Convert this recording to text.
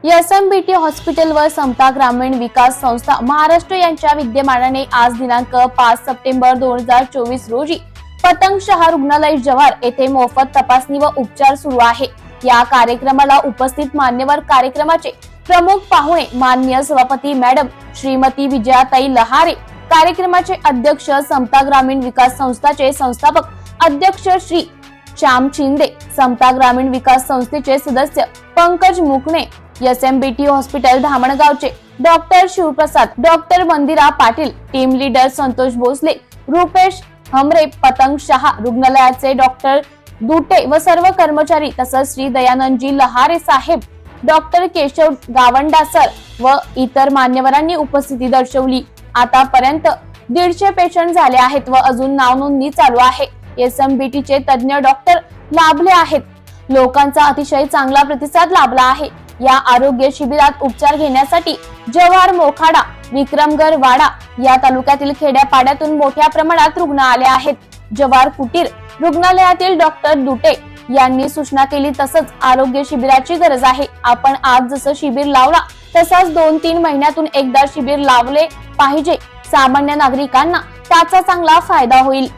SMBT hospital व समता ग्रामीण विकास संस्था महाराष्ट्र यांच्या विद्यमानाने आज दिनांक 5 सप्टेंबर 2024 रोजी पतंगशहा रुग्णालय जव्हार येथे मोफत तपासणी व उपचार सुरू आहे। या कार्यक्रमाला उपस्थित मान्यवर कार्यक्रमाचे प्रमुख पाहुणे माननीय सभापती मॅडम श्रीमती विजयाताई लहारे, कार्यक्रमाचे अध्यक्ष समता ग्रामीण विकास संस्थाचे संस्थापक अध्यक्ष श्री श्याम शिंदे, समता ग्रामीण विकास संस्थेचे सदस्य पंकज मुकणे, SMBT hospital धामणगावचे doctor Shivprasad, doctor मंदिरा पाटील, टीम लीडर संतोष भोसले, रुपेश हमरे, पतंगशहा रुग्णालयाचे डॉक्टर दुटे व सर्व कर्मचारी तसंच श्री दयानंदजी लहारे साहेब, डॉक्टर केशव गावंडा सर व इतर मान्यवरांनी उपस्थिती दर्शवली। आतापर्यंत 150 पेशंट झाले आहेत व अजून नावनोंदणी चालू आहे। एसएमबीटी चे तज्ञ डॉक्टर लाभले आहेत। लोकांचा अतिशय चांगला प्रतिसाद लाभला आहे। या आरोग्य शिबिरात उपचार घेण्यासाठी जव्हार, मोखाडा, विक्रमगड, वाडा या तालुक्यातील खेड्यापाड्यातून मोठ्या प्रमाणात रुग्ण आले आहेत। जव्हार कुटीर रुग्णालयातील डॉक्टर दुटे यांनी सूचना केली, तसंच आरोग्य शिबिराची गरज आहे। आपण आज जसं शिबिर लावला तसाच 2-3 महिन्यातून एकदा शिबिर लावले पाहिजे। सामान्य नागरिकांना त्याचा चांगला फायदा होईल।